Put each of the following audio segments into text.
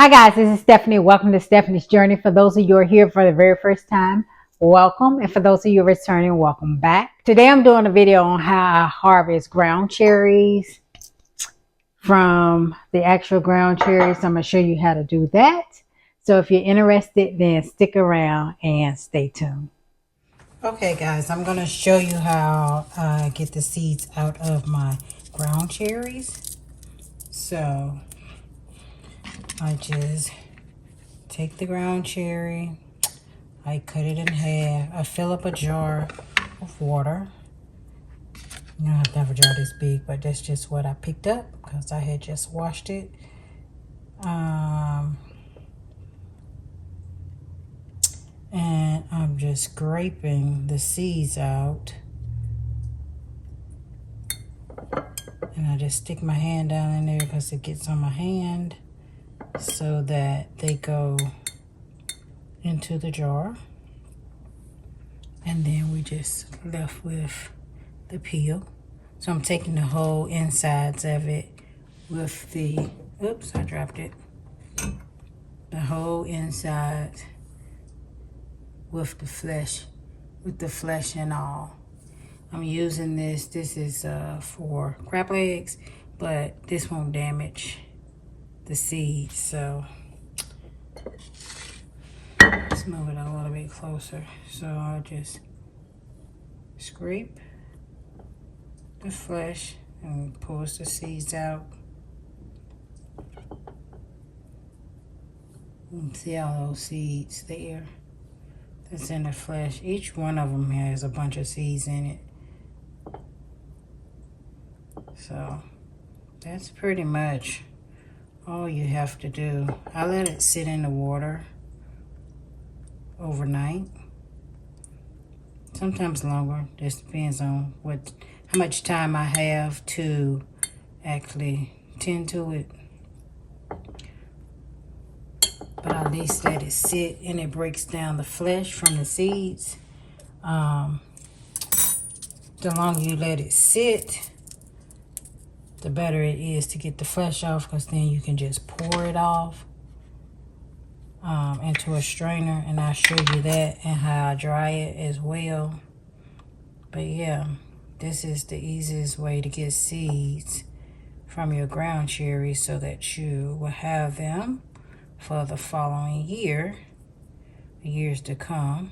Hi guys, this is Stephanie. Welcome to Stephanie's Journey. For those of you who are here for the very first time, welcome. And for those of you returning, welcome back. Today I'm doing a video on how I harvest ground cherries from the actual ground cherries. I'm going to show you how to do that. So if you're interested, then stick around and stay tuned. Okay guys, I'm going to show you how I get the seeds out of my ground cherries. So I just take the ground cherry, I cut it in half, I fill up a jar of water. You don't have to have a jar this big, but that's just what I picked up because I had just washed it. And I'm just scraping the seeds out. And I just stick my hand down in there because it gets on my hand so that they go into the jar. And then we just left with the peel. So I'm taking the whole insides of it with the, oops, I dropped it. The whole inside with the flesh and all. I'm using this is for crab legs, but this won't damage the seeds. So let's move it a little bit closer. So I'll just scrape the flesh and pulls the seeds out. See all those seeds there that's in the flesh. Each one of them has a bunch of seeds in it. So that's pretty much all you have to do. I let it sit in the water overnight, sometimes longer. Just depends on how much time I have to actually tend to it. But at least let it sit, and it breaks down the flesh from the seeds. The longer you let it sit, the better it is to get the flesh off, because then you can just pour it off into a strainer, and I'll show you that and how I dry it as well. But yeah, this is the easiest way to get seeds from your ground cherries so that you will have them for the following year, years to come.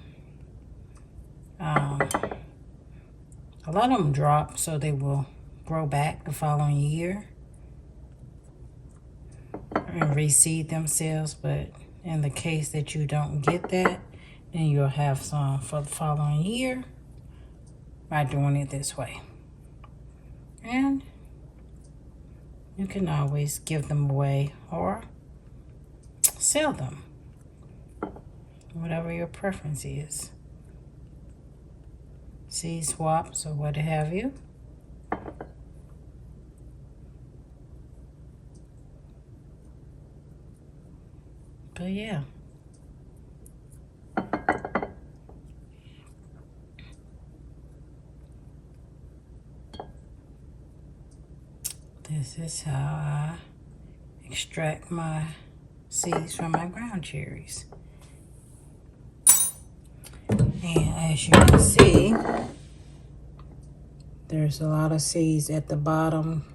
A lot of them drop, so they will grow back the following year and reseed themselves. But in the case that you don't get that, then you'll have some for the following year by doing it this way. And you can always give them away or sell them, whatever your preference is. Seed swaps or what have you. But yeah. This is how I extract my seeds from my ground cherries. And as you can see, there's a lot of seeds at the bottom.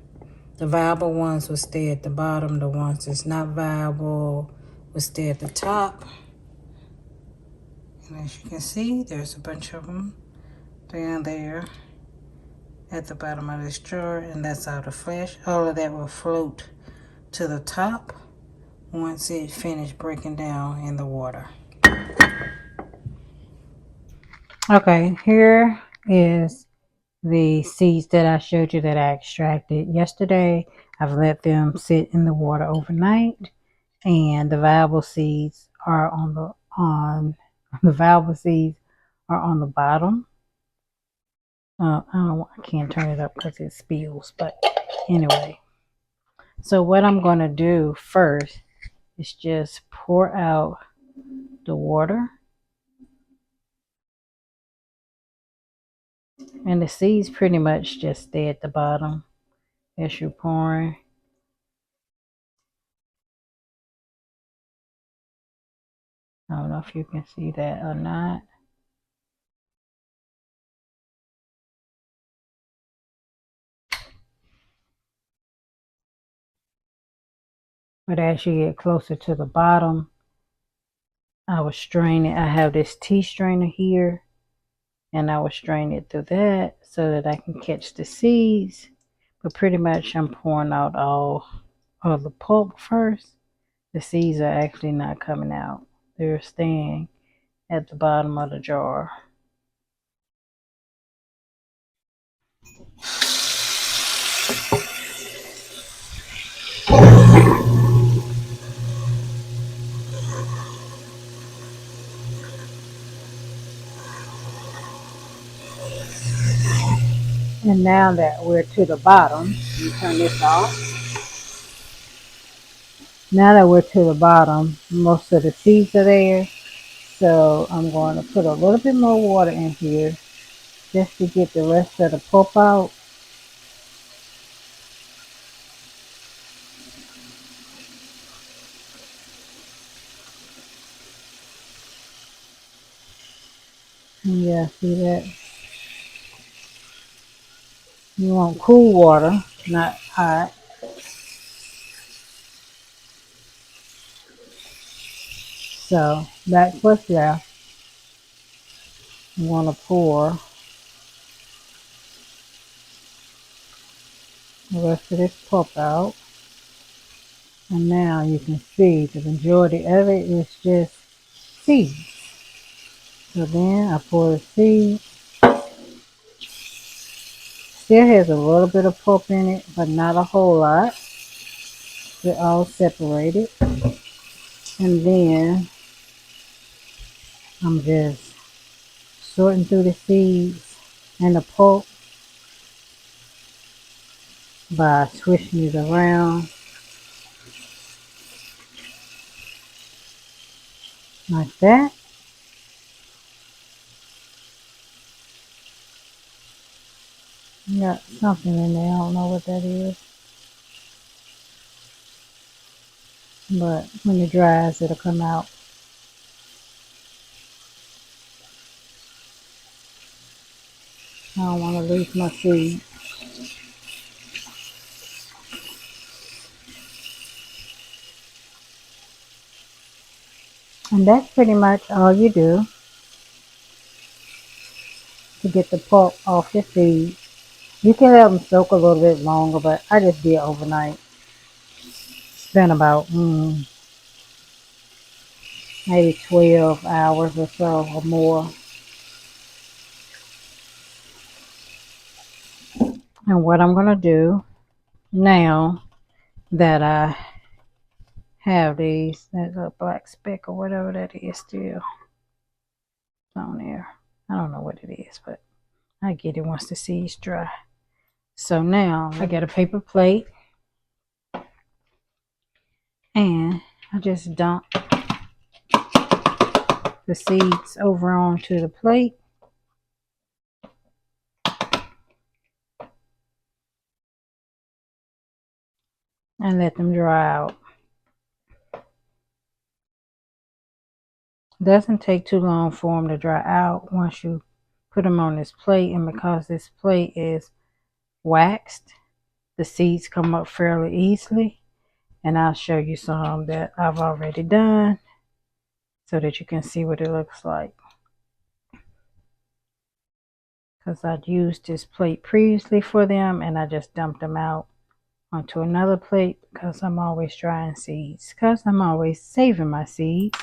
The viable ones will stay at the bottom. The ones that's not viable will stay at the top. And as you can see, there's a bunch of them down there at the bottom of this jar, and that's all the flesh. All of that will float to the top once it finished breaking down in the water. Okay, here is the seeds that I showed you that I extracted yesterday. I've let them sit in the water overnight, and the viable seeds are on the bottom. I can't turn it up because it spills, but anyway. So what I'm going to do first is just pour out the water. And the seeds pretty much just stay at the bottom as you're pouring. I don't know if you can see that or not. But as you get closer to the bottom, I will strain it. I have this tea strainer here, and I will strain it through that so that I can catch the seeds. But pretty much I'm pouring out all of the pulp first. The seeds are actually not coming out. They're staying at the bottom of the jar. And now that we're to the bottom, let me turn this off. Now that we're to the bottom, most of the seeds are there. So I'm going to put a little bit more water in here just to get the rest of the pulp out. Yeah, see that? You want cool water, not hot. So that's what's left. You want to pour the rest of this pulp out. And now you can see the majority of it is just seeds. So then I pour the seeds. Still has a little bit of pulp in it, but not a whole lot. They're all separated. And then I'm just sorting through the seeds and the pulp by swishing it around like that. Got something in there, I don't know what that is. But when it dries, it'll come out. I don't want to lose my seed. And that's pretty much all you do to get the pulp off your seeds. You can let them soak a little bit longer, but I just did overnight. Spent about maybe 12 hours or so or more. And what I'm going to do now that I have these, that little black speck or whatever that is still on there. I don't know what it is, but I get it once the seeds dry. So now I get a paper plate and I just dump the seeds over onto the plate. And let them dry out. It doesn't take too long for them to dry out once you put them on this plate, and because this plate is waxed, the seeds come up fairly easily. And I'll show you some that I've already done so that you can see what it looks like. Because I'd used this plate previously for them and I just dumped them out onto another plate because I'm always drying seeds, because I'm always saving my seeds.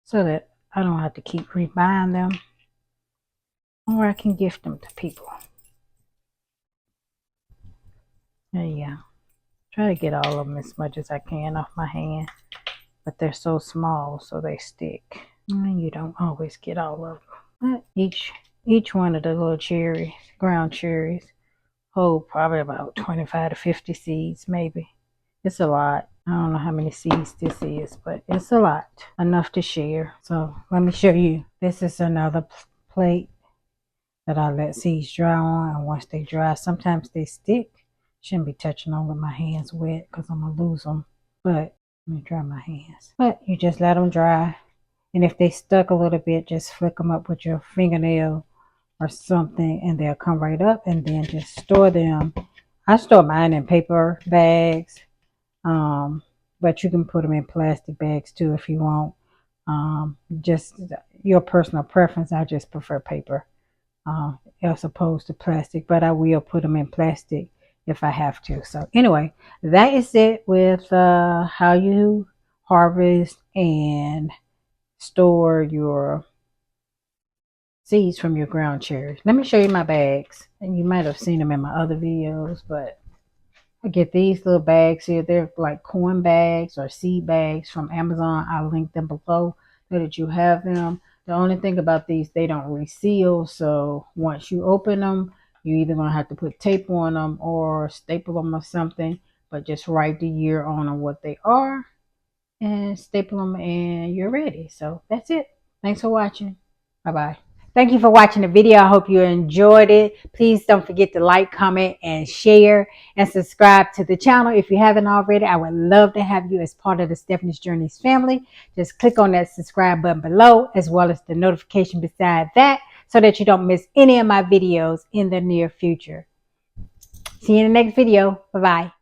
So that I don't have to keep rebuying them, or I can gift them to people. There you go. Try to get all of them as much as I can off my hand, but they're so small so they stick. And you don't always get all of them. But each one of the little cherries, ground cherries, hold probably about 25 to 50 seeds maybe. It's a lot. I don't know how many seeds this is, but it's a lot. Enough to share. So let me show you. This is another plate that I let seeds dry on, and once they dry, sometimes they stick, Shouldn't be touching on with my hands wet because I'm going to lose them. But let me dry my hands. But you just let them dry. And if they stuck a little bit, just flick them up with your fingernail or something and they'll come right up. And then just store them. I store mine in paper bags. But you can put them in plastic bags too if you want. Just your personal preference. I just prefer paper as opposed to plastic, but I will put them in plastic if I have to. So anyway, that is it with how you harvest and store your seeds from your ground cherries. Let me show you my bags, and you might have seen them in my other videos, but I get these little bags here. They're like corn bags or seed bags from Amazon. I'll link them below so that you have them. The only thing about these, they don't reseal. So once you open them, you either going to have to put tape on them or staple them or something. But just write the year on them, what they are, and staple them, and you're ready. So that's it. Thanks for watching. Bye-bye. Thank you for watching the video. I hope you enjoyed it. Please don't forget to like, comment, and share, and subscribe to the channel if you haven't already. I would love to have you as part of the Stephanie's Journeys family. Just click on that subscribe button below, as well as the notification beside that, so that you don't miss any of my videos in the near future. See you in the next video. Bye-bye.